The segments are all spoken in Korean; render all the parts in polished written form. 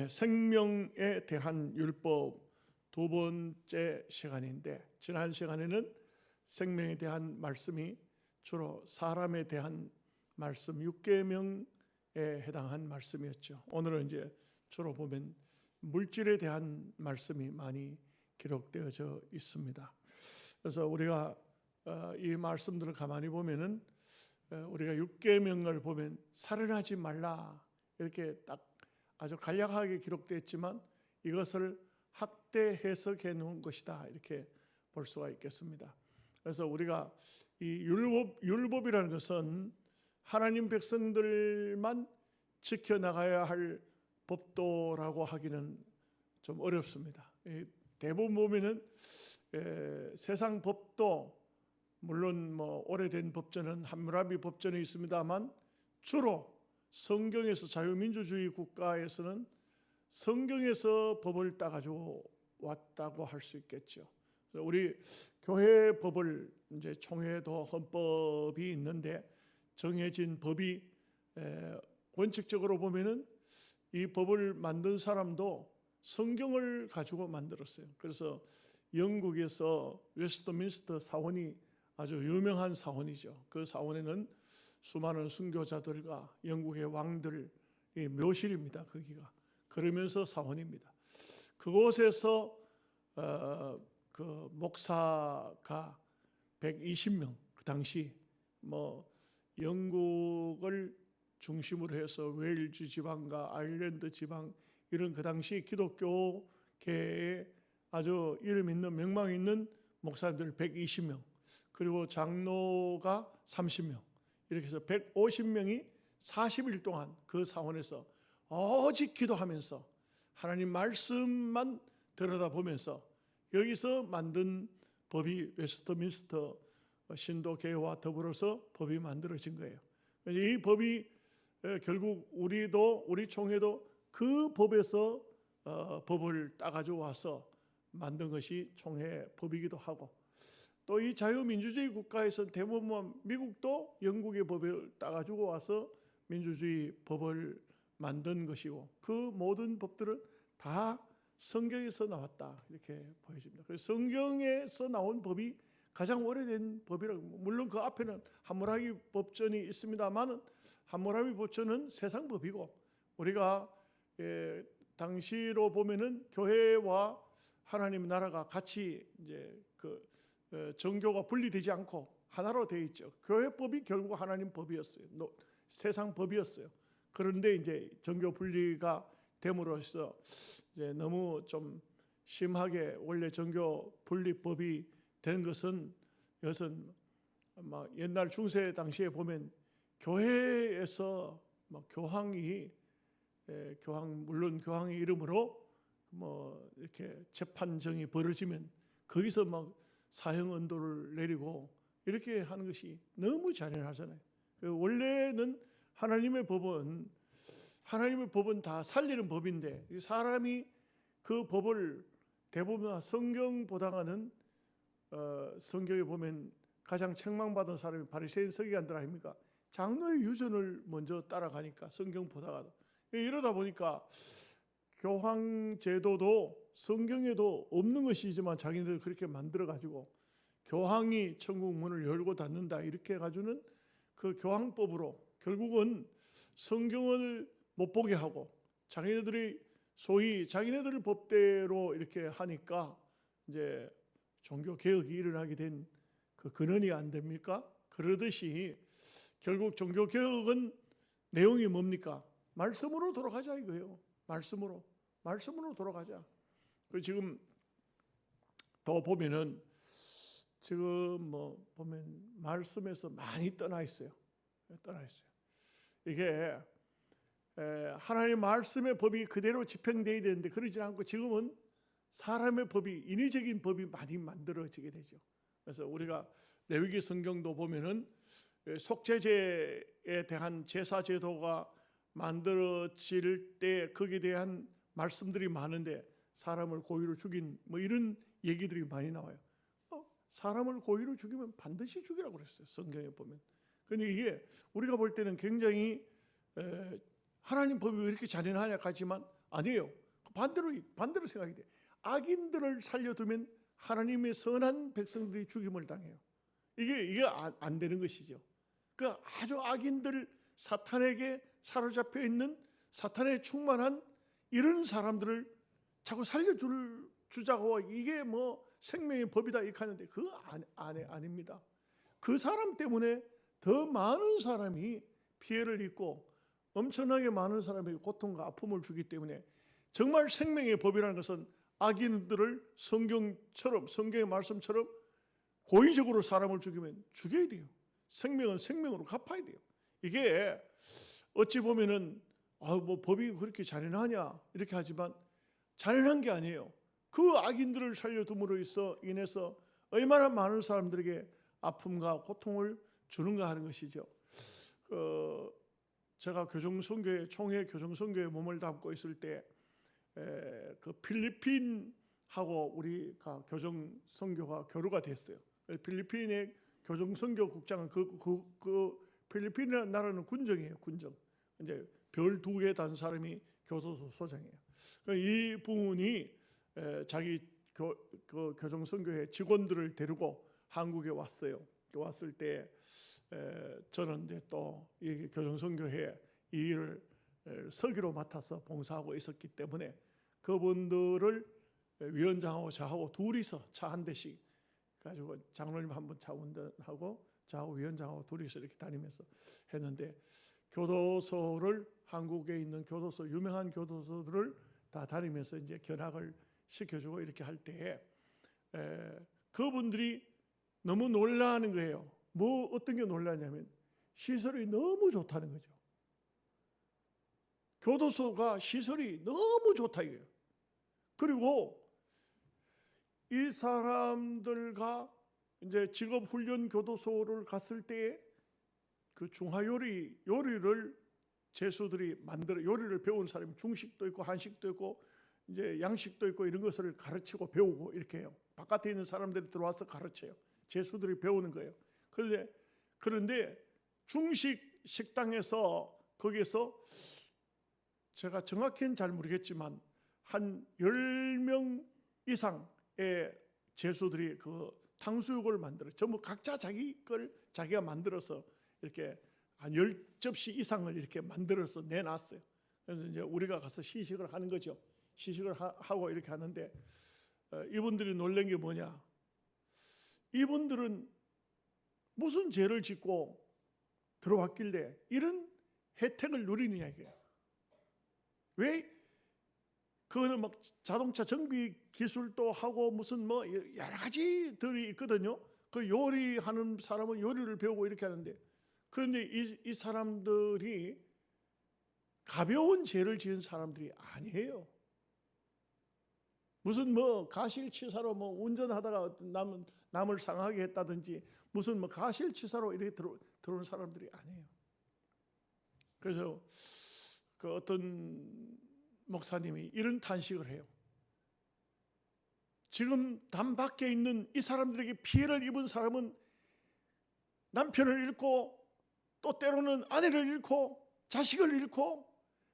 생명에 대한 율법 두 번째 시간인데, 지난 시간에는 생명에 대한 말씀이 주로 사람에 대한 말씀 6계명에 해당한 말씀이었죠. 오늘은 이제 주로 보면 물질에 대한 말씀이 많이 기록되어져 있습니다. 그래서 우리가 이 말씀들을 가만히 보면은 우리가 6계명을 보면 살인하지 말라 이렇게 딱 아주 간략하게 기록되었지만 이것을 확대 해석해 놓은 것이다 이렇게 볼 수가 있겠습니다. 그래서 우리가 이 율법이라는 것은 하나님 백성들만 지켜나가야 할 법도라고 하기는 좀 어렵습니다. 대부분 보면은 세상 법도 물론 오래된 법전은 함무라비 법전이 있습니다만 주로 성경에서 자유민주주의 국가에서는 성경에서 법을 따가지고 왔다고 할 수 있겠죠. 우리 교회 법을 이제 총회도 헌법이 있는데 정해진 법이 원칙적으로 보면은 이 법을 만든 사람도 성경을 가지고 만들었어요. 그래서 영국에서 웨스트민스터 사원이 아주 유명한 사원이죠. 그 사원에는 수많은 순교자들과 영국의 왕들이 묘실입니다. 거기가 그러면서 사원입니다. 그곳에서 그 목사가 120명, 그 당시 영국을 중심으로 해서 웨일즈 지방과 아일랜드 지방 이런 그 당시 기독교계에 아주 이름 있는 명망 있는 목사님들 120명, 그리고 장로가 30명, 이렇게 해서 150명이 40일 동안 그 사원에서 오직 기도하면서 하나님 말씀만 들여다보면서 여기서 만든 법이 웨스트민스터 신도계와 더불어서 법이 만들어진 거예요. 이 법이 결국 우리 총회도 그 법에서 법을 따가지고 와서 만든 것이 총회 법이기도 하고, 또 이 자유민주주의 국가에서 대부분 미국도 영국의 법을 따가지고 와서 민주주의 법을 만든 것이고, 그 모든 법들은 다 성경에서 나왔다 이렇게 보여집니다. 그래서 성경에서 나온 법이 가장 오래된 법이라고. 물론 그 앞에는 함무라비 법전이 있습니다만 함무라비 법전은 세상 법이고, 우리가 당시로 보면은 교회와 하나님 나라가 같이 이제 정교가 분리되지 않고 하나로 되어 있죠. 교회법이 결국 하나님 법이었어요. 세상 법이었어요. 그런데 이제 정교 분리가 됨으로써 이제 너무 좀 심하게 원래 정교 분리법이 된 것은, 이것은 옛날 중세 당시에 보면 교회에서 교황이 물론 교황의 이름으로 이렇게 재판정이 벌어지면 거기서 사형 언도를 내리고 이렇게 하는 것이 너무 잔인하잖아요. 원래는 하나님의 법은 다 살리는 법인데, 사람이 그 법을 대부분 성경보다는 성경에 보면 가장 책망받은 사람이 바리새인 서기관들 아닙니까? 장로의 유전을 먼저 따라가니까 성경보다가. 이러다 보니까 교황 제도도 성경에도 없는 것이지만 자기들 그렇게 만들어가지고 교황이 천국 문을 열고 닫는다 이렇게 해가지고는 그 교황법으로 결국은 성경을 못 보게 하고 자기네들이 소위 자기네들 법대로 이렇게 하니까 이제 종교 개혁이 일어나게 된 그 근원이 안 됩니까? 그러듯이 결국 종교 개혁은 내용이 뭡니까? 말씀으로 돌아가자 이거예요. 말씀으로 돌아가자. 지금 더 보면은 지금 보면 말씀에서 많이 떠나 있어요. 이게 하나님의 말씀의 법이 그대로 집행되어야 되는데 그러지 않고 지금은 사람의 법이, 인위적인 법이 많이 만들어지게 되죠. 그래서 우리가 레위기 성경도 보면은 속죄제에 대한 제사 제도가 만들어질 때 거기에 대한 말씀들이 많은데 사람을 고의로 죽인 이런 얘기들이 많이 나와요. 사람을 고의로 죽이면 반드시 죽이라고 그랬어요. 성경에 보면. 그런데 이게 우리가 볼 때는 굉장히 하나님 법이 왜 이렇게 잔인하냐 하지만 아니에요. 반대로 생각이 돼. 악인들을 살려두면 하나님의 선한 백성들이 죽임을 당해요. 이게 안 되는 것이죠. 그 아주 악인들, 사탄에게 사로잡혀 있는 사탄에 충만한 이런 사람들을 자꾸 살려주자고 이게 뭐 생명의 법이다 이렇게 하는데 그거 아닙니다. 그 사람 때문에 더 많은 사람이 피해를 입고 엄청나게 많은 사람에게 고통과 아픔을 주기 때문에 정말 생명의 법이라는 것은 악인들을 성경의 말씀처럼 고의적으로 사람을 죽이면 죽여야 돼요. 생명은 생명으로 갚아야 돼요. 이게 어찌 보면은 뭐 법이 그렇게 잔인하냐 이렇게 하지만 잔인한 게 아니에요. 그 악인들을 살려둠으로 인해서 얼마나 많은 사람들에게 아픔과 고통을 주는가 하는 것이죠. 제가 교정선교회 총회 교정선교회 몸을 담고 있을 때 그 필리핀하고 우리가 교정선교가 교류가 됐어요. 필리핀의 교정선교국장은 그 필리핀이라는 나라는 군정이에요. 군정. 이제 별 2개 단 사람이 교도소 소장이에요. 이 분이 자기 그 교정선교회 직원들을 데리고 한국에 왔어요. 왔을 때 저는 이제 또 이 교정선교회 이 일을 서기로 맡아서 봉사하고 있었기 때문에 그분들을 위원장하고 저하고 둘이서 차 한 대씩 가지고 장로님 한 분 차 운전하고 저하고 위원장하고 둘이서 이렇게 다니면서 했는데 교도소를 한국에 있는 교도소 유명한 교도소들을 다 다니면서 이제 견학을 시켜주고 이렇게 할 때 그분들이 너무 놀라는 거예요. 뭐 어떤 게 놀라냐면 시설이 너무 좋다는 거죠. 교도소가 시설이 너무 좋다 이거예요. 그리고 이 사람들과 이제 직업훈련 교도소를 갔을 때 그 요리를 제수들이 만들어 요리를 배운 사람이 중식도 있고 한식도 있고 이제 양식도 있고 이런 것을 가르치고 배우고 이렇게 해요. 바깥에 있는 사람들이 들어와서 가르쳐요. 제수들이 배우는 거예요. 그런데 중식 식당에서 거기에서 제가 정확히는 잘 모르겠지만 한 10명 이상의 제수들이 그 탕수육을 만들어 전부 각자 자기 걸 자기가 만들어서 이렇게 한 10접시 이상을 이렇게 만들어서 내놨어요. 그래서 이제 우리가 가서 시식을 하는 거죠. 시식을 하고 이렇게 하는데 이분들이 놀란 게 뭐냐? 이분들은 무슨 죄를 짓고 들어왔길래 이런 혜택을 누리느냐 이게요. 왜 그거는 막 자동차 정비 기술도 하고 무슨 뭐 여러 가지들이 있거든요. 그 요리하는 사람은 요리를 배우고 이렇게 하는데 그런데 이 사람들이 가벼운 죄를 지은 사람들이 아니에요. 무슨 뭐 가실치사로 뭐 운전하다가 남을 상하게 했다든지 무슨 뭐 가실치사로 이렇게 들어오는 사람들이 아니에요. 그래서 그 어떤 목사님이 이런 탄식을 해요. 지금 담 밖에 있는 이 사람들에게 피해를 입은 사람은 남편을 잃고 또 때로는 아내를 잃고 자식을 잃고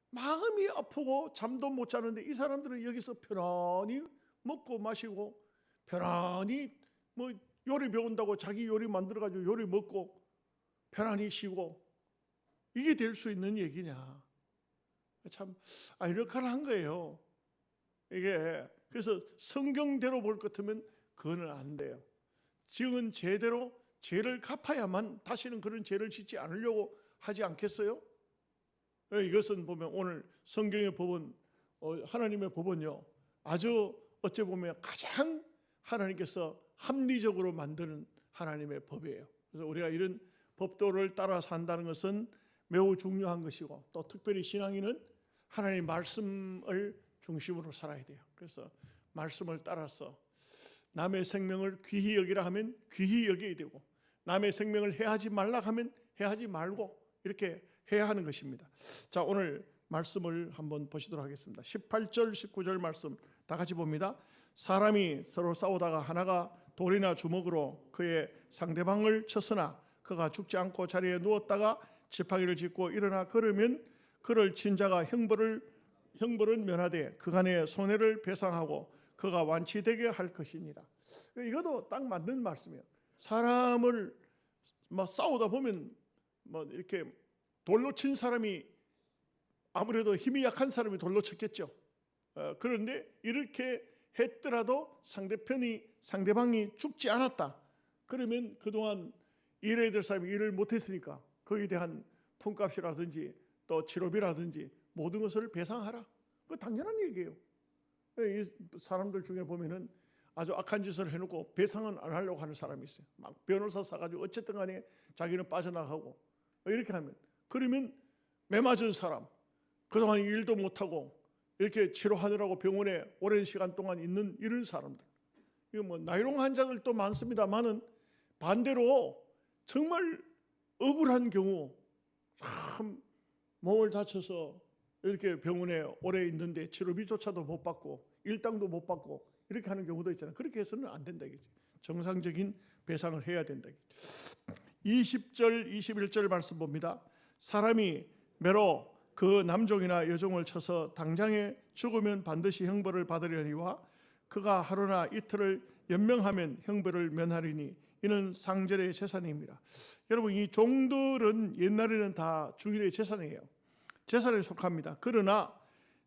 마음이 아프고 잠도 못 자는데 이 사람들은 여기서 편안히 먹고 마시고 편안히 뭐 요리 배운다고 자기 요리 만들어가지고 요리 먹고 편안히 쉬고 이게 될 수 있는 얘기냐. 참 아이러니컬한 거예요. 이게 그래서 성경대로 볼 것 같으면 그거는 안 돼요. 지은 제대로 죄를 갚아야만 다시는 그런 죄를 짓지 않으려고 하지 않겠어요? 이것은 보면 오늘 성경의 법은 하나님의 법은요 아주 어찌 보면 가장 하나님께서 합리적으로 만드는 하나님의 법이에요. 그래서 우리가 이런 법도를 따라 산다는 것은 매우 중요한 것이고 또 특별히 신앙인은 하나님의 말씀을 중심으로 살아야 돼요. 그래서 말씀을 따라서 남의 생명을 귀히 여기라 하면 귀히 여겨야 되고 남의 생명을 해하지 말라 하면 해하지 말고 이렇게 해야 하는 것입니다. 자, 오늘 말씀을 한번 보시도록 하겠습니다. 18절 19절 말씀 다 같이 봅니다. 사람이 서로 싸우다가 하나가 돌이나 주먹으로 그의 상대방을 쳤으나 그가 죽지 않고 자리에 누웠다가 지팡이를 짚고 일어나 걸으면 그를 친 자가 형벌은 면하되 그간의 손해를 배상하고 그가 완치되게 할 것이니라. 이것도 딱 맞는 말씀이에요. 사람을 싸우다 보면 이렇게 돌로 친 사람이 아무래도 힘이 약한 사람이 돌로 쳤겠죠. 그런데 이렇게 했더라도 상대방이 죽지 않았다. 그러면 그동안 일해야 될 사람이 일을 못했으니까 거기에 대한 품값이라든지 또 치료비라든지 모든 것을 배상하라. 그 당연한 얘기예요. 이 사람들 중에 보면은 아주 악한 짓을 해놓고 배상은 안 하려고 하는 사람이 있어요. 막 변호사 사가지고 어쨌든 간에 자기는 빠져나가고 이렇게 하면, 그러면 매 맞은 사람, 그동안 일도 못하고 이렇게 치료하느라고 병원에 오랜 시간 동안 있는 이런 사람들, 이거 나이롱 환자들도 많습니다만은 반대로 정말 억울한 경우, 참 몸을 다쳐서 이렇게 병원에 오래 있는데 치료비조차도 못 받고 일당도 못 받고 이렇게 하는 경우도 있잖아요. 그렇게 해서는 안 된다 이거지. 정상적인 배상을 해야 된다. 20절 21절 말씀 봅니다. 사람이 매로 그 남종이나 여종을 쳐서 당장에 죽으면 반드시 형벌을 받으려니와 그가 하루나 이틀을 연명하면 형벌을 면하리니 이는 상절의 재산입니다. 여러분, 이 종들은 옛날에는 다 주인의 재산이에요. 재산에 속합니다. 그러나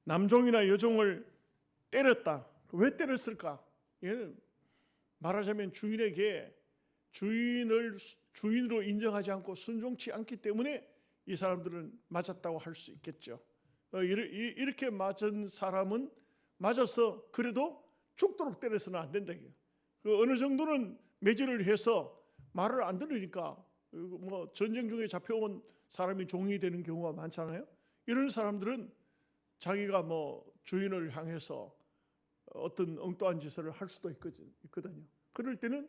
남종이나 여종을 때렸다. 왜 때렸을까? 얘는 말하자면 주인에게 주인으로 인정하지 않고 순종치 않기 때문에 이 사람들은 맞았다고 할 수 있겠죠. 이렇게 맞은 사람은 맞아서 그래도 죽도록 때려서는 안 된다. 어느 정도는 매질을 해서 말을 안 들으니까 전쟁 중에 잡혀온 사람이 종이 되는 경우가 많잖아요. 이런 사람들은 자기가 주인을 향해서 어떤 엉뚱한 짓을 할 수도 있거든요. 그럴 때는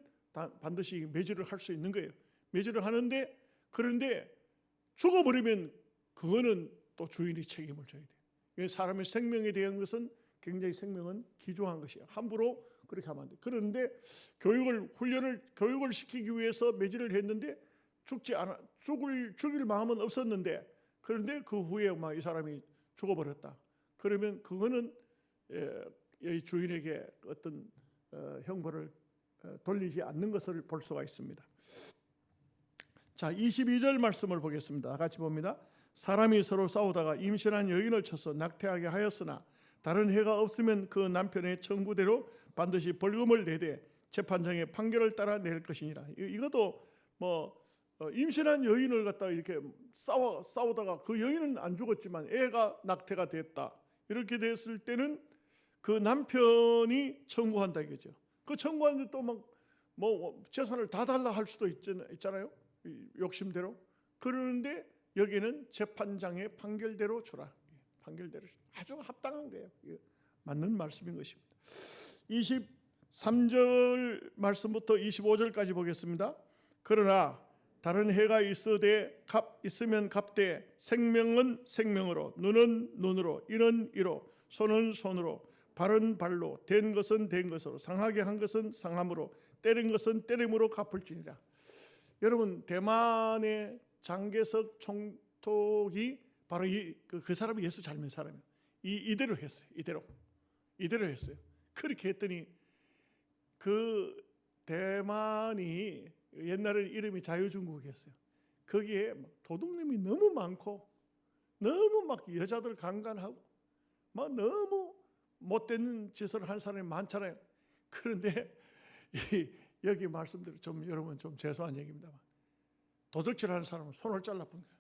반드시 매질을 할 수 있는 거예요. 매질을 하는데, 그런데 죽어버리면 그거는 또 주인이 책임을 져야 돼요. 사람의 생명에 대한 것은 굉장히 생명은 귀중한 것이에요. 함부로 그렇게 하면 안 돼요. 그런데 교육을 시키기 위해서 매질을 했는데 죽일 마음은 없었는데, 그런데 그 후에 이 사람이 죽어버렸다. 그러면 그거는 이 주인에게 어떤 형벌을 돌리지 않는 것을 볼 수가 있습니다. 자, 22절 말씀을 보겠습니다. 같이 봅니다. 사람이 서로 싸우다가 임신한 여인을 쳐서 낙태하게 하였으나 다른 해가 없으면 그 남편의 청구대로 반드시 벌금을 내되 재판장의 판결을 따라 낼 것이니라. 이것도 임신한 여인을 갖다가 이렇게 싸우다가 그 여인은 안 죽었지만 애가 낙태가 됐다. 이렇게 됐을 때는 그 남편이 청구한다 이거죠. 그 청구하는데 또 재산을 다 달라 할 수도 있잖아요. 욕심대로. 그러는데 여기는 재판장의 판결대로 주라. 판결대로 아주 합당한 거예요. 맞는 말씀인 것입니다. 23절 말씀부터 25절까지 보겠습니다. 그러나 다른 해가 있으면 갚되 생명은 생명으로, 눈은 눈으로, 이는 이로, 손은 손으로, 발은 발로, 된 것은 된 것으로, 상하게 한 것은 상함으로, 때린 것은 때림으로 갚을지니라. 여러분, 대만의 장개석 총독이 바로 그 사람이 예수 잘 믿는 사람이에요. 이대로 했어요. 이대로 했어요. 그렇게 했더니 그 대만이 옛날에 이름이 자유중국이었어요. 거기에 도둑놈이 너무 많고 너무 여자들 강간하고 너무 못된 짓을 한 사람이 많잖아요. 그런데 여기 말씀대로 여러분 죄송한 얘기입니다만 도둑질하는 사람은 손을 잘라뿐 거예요.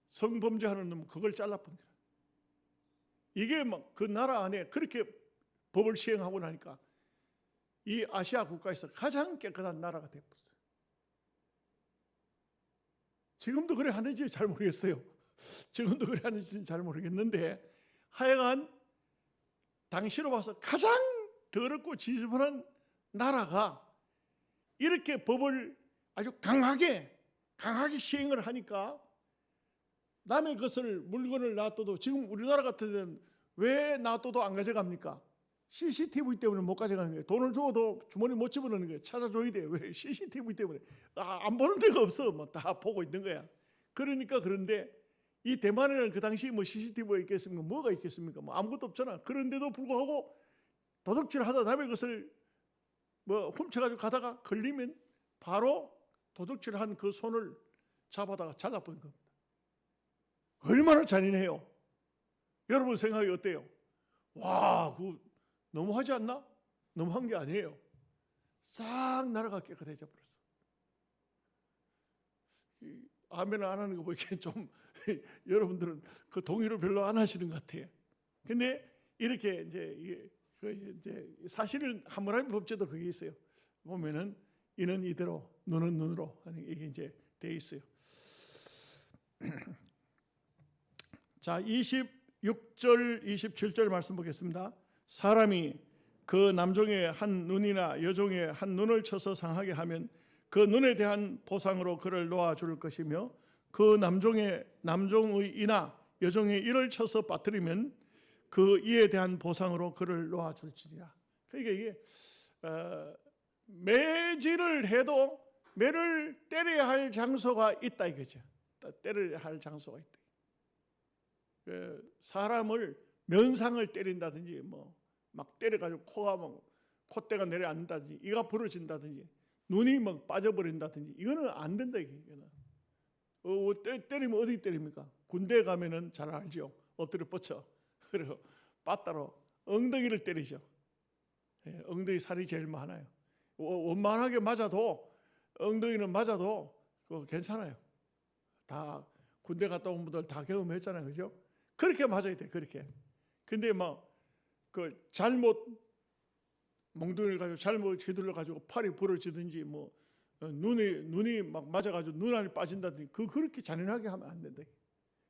성범죄하는 놈은 그걸 잘라뿐 거예요. 이게 그 나라 안에 그렇게 법을 시행하고 나니까 이 아시아 국가에서 가장 깨끗한 나라가 되었어요. 지금도 그래 하는지 잘 모르겠어요. 지금도 그래 하는지 잘 모르겠는데 하여간 당시로 봐서 가장 더럽고 지저분한 나라가 이렇게 법을 아주 강하게 시행을 하니까 남의 것을 물건을 놔둬도, 지금 우리나라 같은 데는 왜 놔둬도 안 가져갑니까? CCTV 때문에 못 가져가는 거예요. 돈을 줘도 주머니 못 집어넣는 거예요. 찾아줘야 돼요. 왜? CCTV 때문에 안 보는 데가 없어. 다 보고 있는 거야. 그런데 이 대만에는 그 당시 뭐 CCTV가 있겠습니까? 뭐가 있겠습니까? 뭐 아무것도 없잖아. 그런데도 불구하고 도둑질하다 남의 것을 뭐 훔쳐가지고 가다가 걸리면 바로 도둑질한 그 손을 잡아다가 잘라버린 겁니다. 얼마나 잔인해요. 여러분 생각이 어때요? 와, 그거 너무하지 않나? 너무한 게 아니에요. 싹 나라가 깨끗해져 버렸어. 아멘을 안 하는 거 보니까 좀 여러분들은 그 동의를 별로 안 하시는 것 같아요. 근데 이렇게 이제 사실은 하므라비 법제도 그게 있어요. 보면은 이는 이대로 눈은 눈으로 하는 이게 이제 돼 있어요. 자, 26절 27절 말씀 보겠습니다. 사람이 그 남종의 한 눈이나 여종의 한 눈을 쳐서 상하게 하면 그 눈에 대한 보상으로 그를 놓아줄 것이며 그 남종의 이나 여종의 이를 쳐서 빠뜨리면 그 이에 대한 보상으로 그를 놓아줄지니라. 그러니까 이게 매질을 해도 매를 때려야 할 장소가 있다 이거죠. 때려야 할 장소가 있다. 사람을 면상을 때린다든지 뭐 막 때려가지고 코가 막 콧대가 내려앉는다든지 이가 부러진다든지 눈이 막 빠져버린다든지 이거는 안 된다 이거는. 때리면 어디 때립니까? 군대 가면은 잘 알죠. 엎드려 뻗쳐. 그리고 빠따로 엉덩이를 때리죠. 엉덩이 살이 제일 많아요. 원만하게 맞아도 엉덩이는 맞아도 그거 괜찮아요. 다 군대 갔다 온 분들 다 경험했잖아요, 그죠? 그렇게 맞아야 돼, 그렇게. 근데 막 그 잘못 몽둥이를 가지고 잘못 휘둘러 가지고 팔이 부러지든지 뭐 눈이 막 맞아가지고 눈알이 빠진다든지 그렇게 잔인하게 하면 안 된다.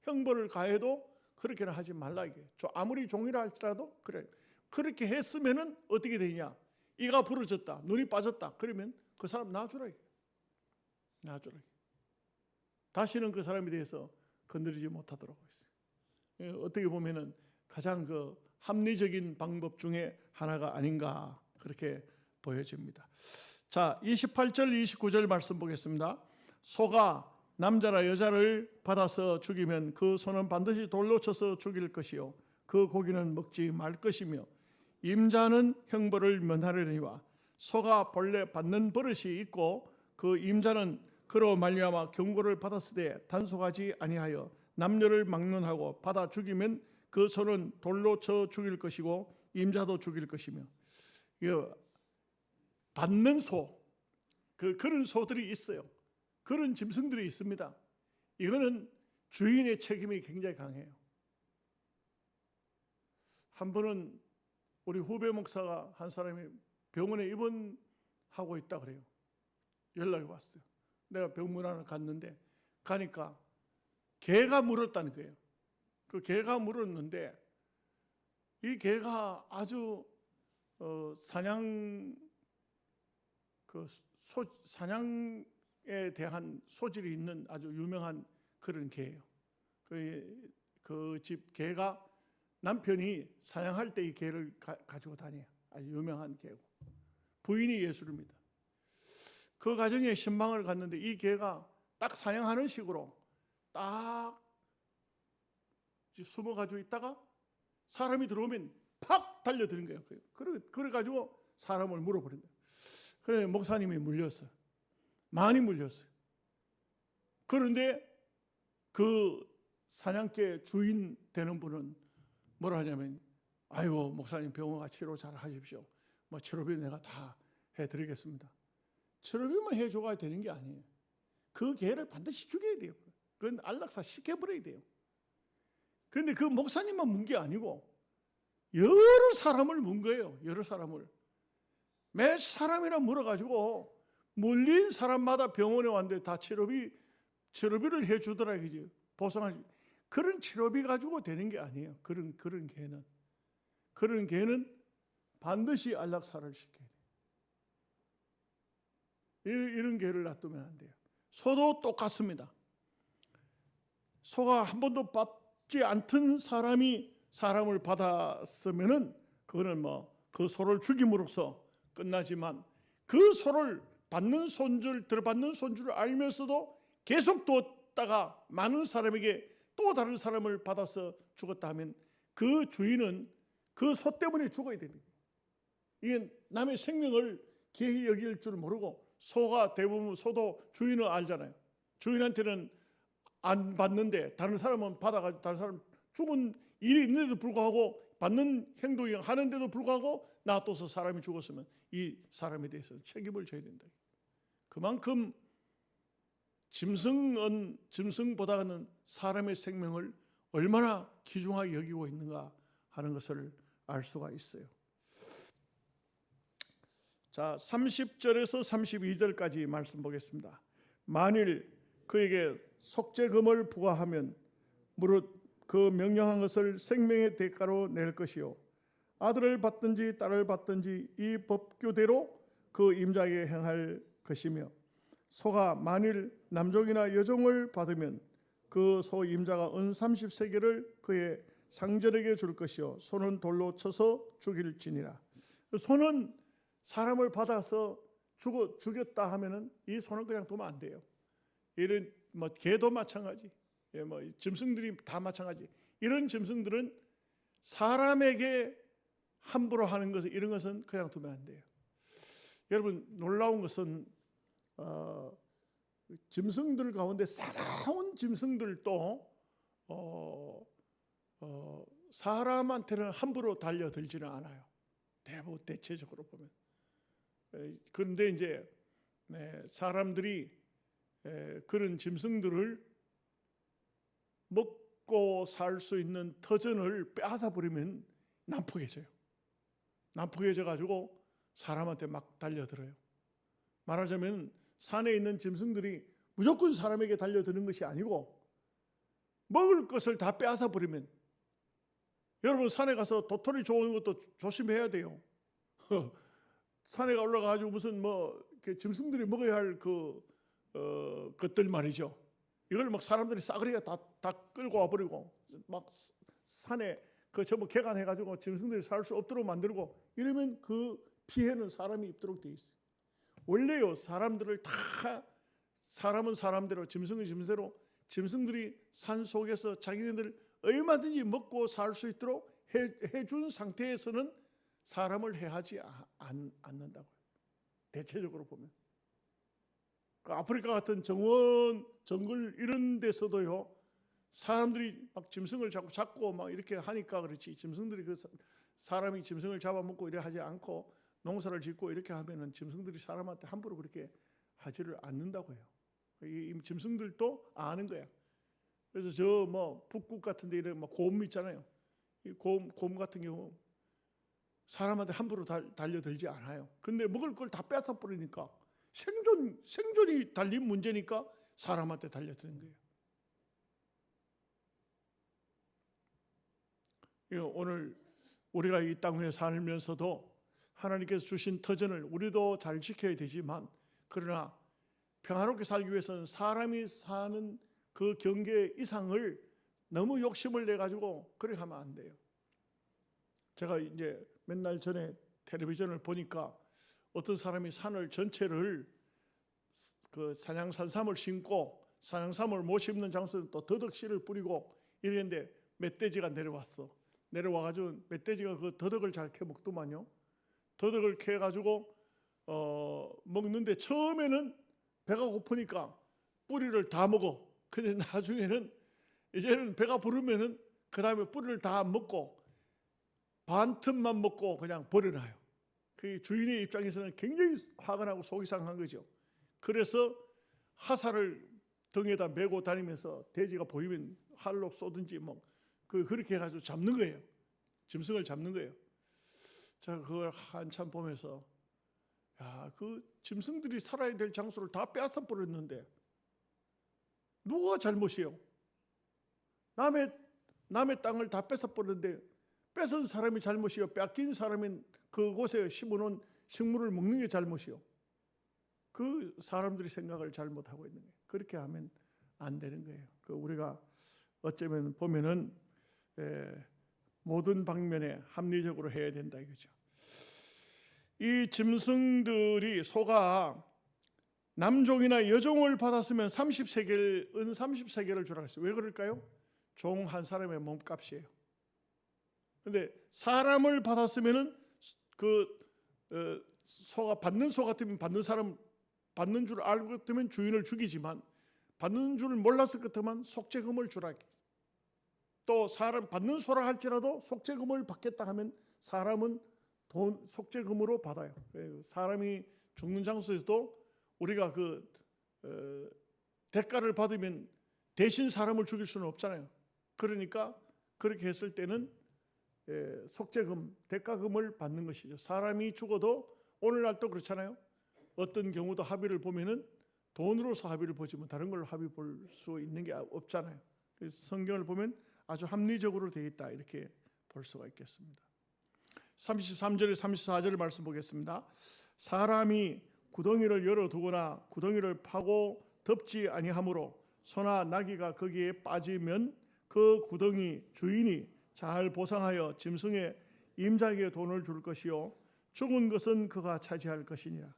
형벌을 가해도 그렇게는 하지 말라 이게. 아무리 종이라 할지라도 그래. 그렇게 했으면은 어떻게 되냐? 이가 부러졌다, 눈이 빠졌다. 그러면 그 사람 놔주라 이게. 놔주라 이게. 다시는 그 사람에 대해서 건드리지 못하도록 했어요. 어떻게 보면은 가장 그 합리적인 방법 중에 하나가 아닌가 그렇게 보여집니다. 자, 28절 29절 말씀 보겠습니다. 소가 남자나 여자를 받아서 죽이면 그 소는 반드시 돌로 쳐서 죽일 것이요 그 고기는 먹지 말 것이며 임자는 형벌을 면하려니와 소가 본래 받는 버릇이 있고 그 임자는 그로 말미암아 경고를 받았으되 단속하지 아니하여 남녀를 막론하고 받아 죽이면 그 소는 돌로 쳐 죽일 것이고 임자도 죽일 것이며. 이거 받는 소, 그런 소들이 있어요. 그런 짐승들이 있습니다. 이거는 주인의 책임이 굉장히 강해요. 한 번은 우리 후배 목사가 한 사람이 병원에 입원하고 있다 그래요. 연락이 왔어요. 내가 병문안을 갔는데 가니까 개가 물었다는 거예요. 그 개가 물었는데 이 개가 아주 사냥에 대한 소질이 있는 아주 유명한 그런 개예요. 그 집 개가 남편이 사냥할 때 이 개를 가지고 다녀요. 아주 유명한 개고 부인이 예수입니다. 그 가정에 신방을 갔는데 이 개가 딱 사냥하는 식으로 딱 숨어가지고 있다가 사람이 들어오면 팍 달려드는 거예요. 그래가지고 사람을 물어버린 거예요. 그래 목사님이 물렸어요. 많이 물렸어요. 그런데 그 사냥개 주인 되는 분은 뭐라 하냐면 아이고 목사님 병원가 치료 잘 하십시오. 뭐 치료비 내가 다 해드리겠습니다. 치료비만 해줘야 되는 게 아니에요. 그 개를 반드시 죽여야 돼요. 그건 안락사 시켜버려야 돼요. 그런데 그 목사님만 문 게 아니고 여러 사람을 문 거예요. 여러 사람을. 몇 사람이나 물어가지고 물린 사람마다 병원에 왔는데 다 치료비를 해주더라 이거지. 보상하지. 그런 치료비 가지고 되는 게 아니에요. 그런 개는 반드시 안락사를 시켜야 돼요. 이런 개를 놔두면 안 돼요. 소도 똑같습니다. 소가 한 번도 받지 않던 사람이 사람을 받았으면은 그거는 그 소를 죽임으로써 끝나지만 그 소를 들어받는 손주를 알면서도 계속 두었다가 많은 사람에게 또 다른 사람을 받아서 죽었다 하면 그 주인은 그 소 때문에 죽어야 되는 거예요. 이게 남의 생명을 귀히 여길 줄 모르고, 소가 대부분, 소도 주인을 알잖아요. 주인한테는 안 받는데 다른 사람은 받아가지고 다른 사람 죽은 일이 있는데도 불구하고, 받는 행동이 하는데도 불구하고 놔둬서 사람이 죽었으면 이 사람에 대해서 책임을 져야 된다. 그만큼 짐승보다는 사람의 생명을 얼마나 귀중하게 여기고 있는가 하는 것을 알 수가 있어요. 자, 30절에서 32절까지 말씀 보겠습니다. 만일 그에게 속죄금을 부과하면 무릇 그 명령한 것을 생명의 대가로 낼 것이요, 아들을 받든지 딸을 받든지 이 법규대로 그 임자에게 행할 것이며, 소가 만일 남종이나 여종을 받으면 그 소 임자가 은 30세겔을 그의 상절에게 줄 것이요, 소는 돌로 쳐서 죽일지니라. 소는 사람을 받아서 죽였다 하면은 이 소는 그냥 두면 안 돼요. 이런 뭐 개도 마찬가지, 뭐 짐승들이 다 마찬가지. 이런 짐승들은 사람에게 함부로 하는 것은, 이런 것은 그냥 두면 안 돼요. 여러분, 놀라운 것은 짐승들 가운데 사나운 짐승들도 사람한테는 함부로 달려들지는 않아요. 대체적으로 보면. 그런데 이제 사람들이 그런 짐승들을 먹고 살 수 있는 터전을 빼앗아 버리면 난폭해져요. 난폭해져 가지고 사람한테 막 달려들어요. 말하자면 산에 있는 짐승들이 무조건 사람에게 달려드는 것이 아니고, 먹을 것을 다 빼앗아 버리면, 여러분 산에 가서 도토리 좋은 것도 조심해야 돼요. 산에 올라가가지고 무슨 짐승들이 먹어야 할 것들 말이죠. 이걸 막 사람들이 싸그리가 다 끌고 와버리고, 막 산에 전부 개간해가지고 짐승들이 살 수 없도록 만들고, 이러면 그 피해는 사람이 입도록 돼 있어요. 원래요, 사람들을 다, 사람은 사람대로, 짐승은 짐승대로, 짐승들이 산 속에서 자기네들 얼마든지 먹고 살 수 있도록 해준 상태에서는 사람을 해하지 않는다고요. 대체적으로 보면. 그 아프리카 같은 정원, 정글 이런 데서도요, 사람들이 막 짐승을 자꾸 잡고 막 이렇게 하니까 그렇지, 짐승들이 사람이 짐승을 잡아먹고 이래 하지 않고 농사를 짓고 이렇게 하면은 짐승들이 사람한테 함부로 그렇게 하지를 않는다고요. 이 짐승들도 아는 거야. 그래서 북극 같은 데 이런 곰 있잖아요. 이 곰 같은 경우 사람한테 함부로 달려들지 않아요. 근데 먹을 걸 다 뺏어 버리니까 생존이 달린 문제니까 사람한테 달려드는 거예요. 오늘 우리가 이 땅 위에 살면서도 하나님께서 주신 터전을 우리도 잘 지켜야 되지만, 그러나 평화롭게 살기 위해서는 사람이 사는 그 경계 이상을 너무 욕심을 내가지고 그렇게 하면 안 돼요. 제가 이제 몇 날 전에 텔레비전을 보니까 어떤 사람이 산을 전체를 그 산양산삼을 심고, 산양삼을 못 심는 장소는 또 더덕씨를 뿌리고 이랬는데 멧돼지가 내려와가지고 멧돼지가 그 더덕을 잘 캐 먹더만요. 더덕을 캐가지고 먹는데 처음에는 배가 고프니까 뿌리를 다 먹어. 근데 나중에는 이제는 배가 부르면은 그 다음에 뿌리를 다 안 먹고 반 틈만 먹고 그냥 버려놔요. 그 주인의 입장에서는 굉장히 화가 나고 속이 상한 거죠. 그래서 화살을 등에다 메고 다니면서 돼지가 보이면 활로 쏘든지 그렇게 해가지고 잡는 거예요. 짐승을 잡는 거예요. 제가 그걸 한참 보면서, 그 짐승들이 살아야 될 장소를 다 빼앗아 버렸는데 누가 잘못이에요? 남의 땅을 다 뺏어 버렸는데 뺏은 사람이 잘못이요, 뺏긴 사람이 그곳에 심어놓은 식물을 먹는 게 잘못이요. 그 사람들이 생각을 잘못하고 있는 거예요. 그렇게 하면 안 되는 거예요. 우리가 어쩌면 보면은 모든 방면에 합리적으로 해야 된다 이거죠. 이 짐승들이, 소가 남종이나 여종을 받았으면 은 30세겔을 주라 했어요. 왜 그럴까요? 종 한 사람의 몸값이에요. 근데 사람을 받았으면은 소가 받는 소 같으면 받는 사람 받는 줄 알고 같으면 주인을 죽이지만 받는 줄 몰랐을 것 같으면 속죄금을 주라. 또 사람 받는 소라 할지라도 속죄금을 받겠다 하면 사람은 돈 속죄금으로 받아요. 사람이 죽는 장소에서도 우리가 대가를 받으면 대신 사람을 죽일 수는 없잖아요. 그러니까 그렇게 했을 때는 속죄금, 대가금을 받는 것이죠. 사람이 죽어도 오늘날 또 그렇잖아요. 어떤 경우도 합의를 보면은 돈으로서 합의를 보지만 다른 걸로 합의 볼 수 있는 게 없잖아요. 그래서 성경을 보면 아주 합리적으로 되어 있다 이렇게 볼 수가 있겠습니다. 33절에 34절을 말씀 보겠습니다. 사람이 구덩이를 열어두거나 구덩이를 파고 덮지 아니하므로 소나 나귀가 거기에 빠지면 그 구덩이 주인이 잘 보상하여 짐승의 임자에게 돈을 줄 것이요 죽은 것은 그가 차지할 것이니라.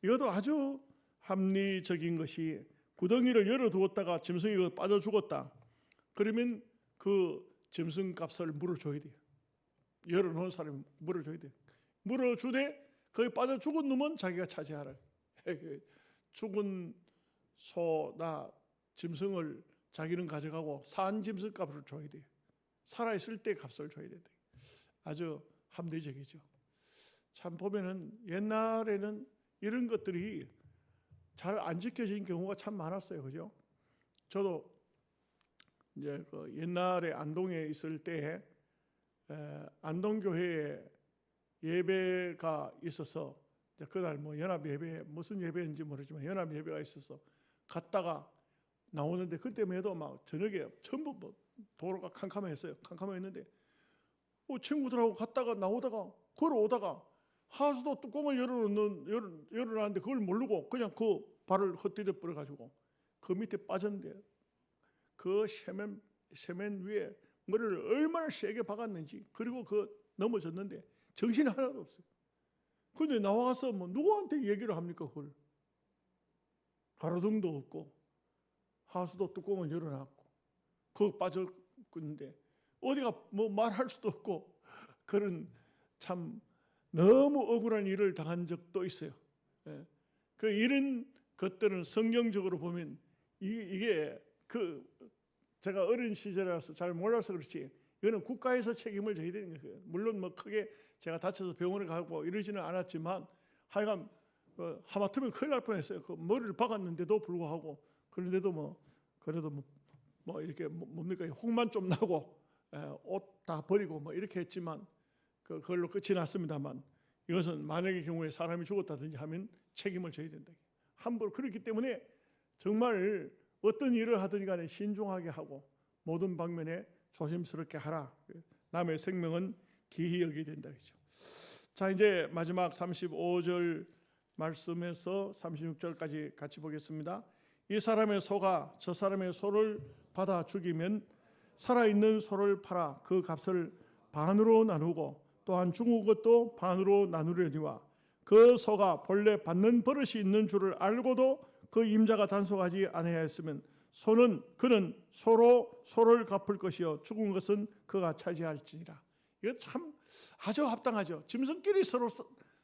이것도 아주 합리적인 것이 구덩이를 열어두었다가 짐승이 빠져 죽었다. 그러면 그 짐승 값을 물어줘야 돼요. 열어놓은 사람이 물어줘야 돼요. 물어주되 거기 빠져 죽은 놈은 자기가 차지하라. 죽은 소나 짐승을 자기는 가져가고 산 짐승 값을 줘야 돼요. 살아있을 때 값을 줘야 돼요. 아주 합리적이죠. 참 보면은 옛날에는 이런 것들이 잘 안 지켜진 경우가 참 많았어요. 그죠? 저도 이제 옛날에 안동에 있을 때 안동교회에 예배가 있어서 그날 뭐 연합 예배 무슨 예배인지 모르지만 연합 예배가 있어서 갔다가 나오는데 그때만 해도 막 저녁에 전부 뭐 도로가 캄캄했어요. 캄캄했는데 친구들하고 갔다가 나오다가 걸어오다가 하수도 뚜껑을 열어놨는데 그걸 모르고 그냥 그 발을 헛디뎌 버려가지고 그 밑에 빠졌는데 그 세면 위에 머리를 얼마나 세게 박았는지 그리고 넘어졌는데 정신이 하나도 없어요. 근데 나와서 뭐 누구한테 얘기를 합니까? 그걸 가로등도 없고 하수도 뚜껑을 열어놨고 그 빠졌는데 어디가 뭐 말할 수도 없고 그런 참 너무 억울한 일을 당한 적도 있어요. 이런 것들은 성경적으로 보면 이게 제가 어린 시절이라서 잘 몰라서 그렇지 이거는 국가에서 책임을 져야 되는 거예요. 물론 뭐 크게 제가 다쳐서 병원에 가고 이러지는 않았지만 하여간 하마터면 큰일 날 뻔했어요. 그 머리를 박았는데도 불구하고 그런데도 그래도 이렇게 뭡니까 혹만 좀 나고 옷 다 버리고 이렇게 했지만 그걸로 끝이 났습니다만 이것은 만약의 경우에 사람이 죽었다든지 하면 책임을 져야 된다. 함부로 그렇기 때문에 정말 어떤 일을 하든 간에 신중하게 하고 모든 방면에 조심스럽게 하라. 남의 생명은 기히 여겨야 된다. 자, 이제 마지막 35절 말씀에서 36절까지 같이 보겠습니다. 이 사람의 소가 저 사람의 소를 받아 죽이면 살아있는 소를 팔아 그 값을 반으로 나누고 또한 죽은 것도 반으로 나누려니와 그 소가 본래 받는 버릇이 있는 줄을 알고도 그 임자가 단속하지 아니하였으면 그는 소를 갚을 것이요 죽은 것은 그가 차지할지니라. 이거 참 아주 합당하죠. 짐승끼리 서로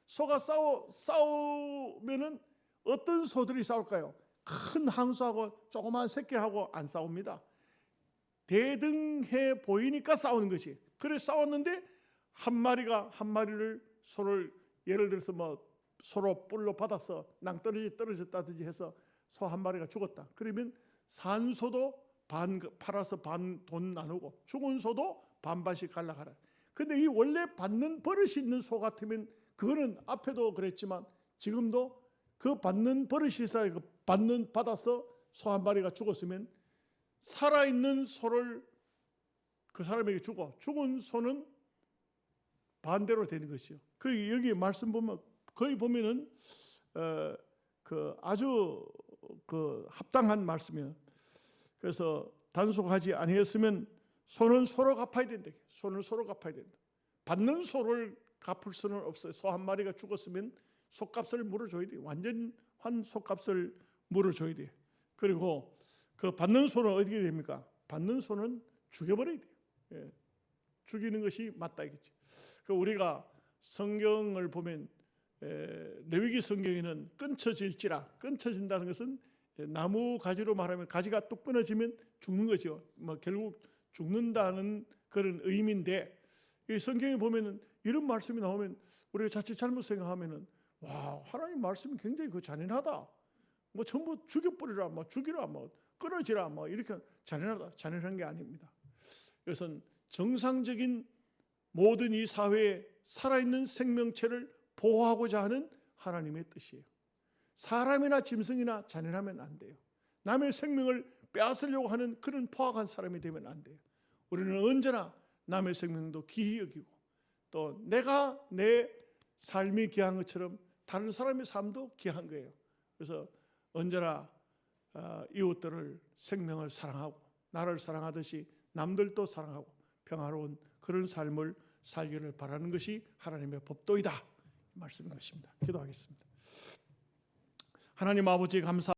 소가 싸우면은 어떤 소들이 싸울까요? 큰 항수하고 조그만 새끼하고 안 싸웁니다. 대등해 보이니까 싸우는 것이. 그래 싸웠는데 한 마리가 한 마리를 소를 예를 들어서 서로 뿔로 받아서 떨어졌다든지 해서 소 한 마리가 죽었다. 그러면 산 소도 팔아서 반 돈 나누고 죽은 소도 반반씩 갈라가라. 근데 이 원래 받는 버릇이 있는 소 같으면 그거는 앞에도 그랬지만 지금도 그 받는 버릇이 있어야 받아서 소 한 마리가 죽었으면 살아있는 소를 그 사람에게 주고 죽은 소는 반대로 되는 것이요. 여기 말씀 보면 거의 보면은 아주 합당한 말씀이에요. 그래서 단속하지 아니했으면 소는 소로 갚아야 된다. 소는 소로 갚아야 된다. 받는 소를 갚을 수는 없어요. 소 한 마리가 죽었으면 소값을 물어줘야 돼요. 완전한 소값을 물어줘야 돼요. 그리고 그 받는 소는 어떻게 됩니까? 받는 손은 죽여버려야 돼요. 예. 죽이는 것이 맞다 이겠죠. 우리가 성경을 보면 레위기 성경에는 끊쳐진다는 것은 나무 가지로 말하면 가지가 또 끊어지면 죽는 거죠. 뭐 결국 죽는다는 그런 의미인데, 이 성경에 보면은 이런 말씀이 나오면 우리가 자칫 잘못 생각하면은 와, 하나님 말씀이 굉장히 잔인하다. 뭐 전부 죽여버리라, 뭐 죽이라, 뭐 끊어지라, 뭐 이렇게 잔인한 게 아닙니다. 이것은 정상적인 모든 이 사회에 살아있는 생명체를 보호하고자 하는 하나님의 뜻이에요. 사람이나 짐승이나 잔인하면 안 돼요. 남의 생명을 빼앗으려고 하는 그런 포악한 사람이 되면 안 돼요. 우리는 언제나 남의 생명도 귀히 여기고, 또 내가 내 삶이 귀한 것처럼 다른 사람의 삶도 귀한 거예요. 그래서 언제나 이웃들을, 생명을 사랑하고 나를 사랑하듯이 남들도 사랑하고 평화로운 그런 삶을 살기를 바라는 것이 하나님의 법도이다, 이 말씀인 것입니다. 기도하겠습니다. 하나님 아버지, 감사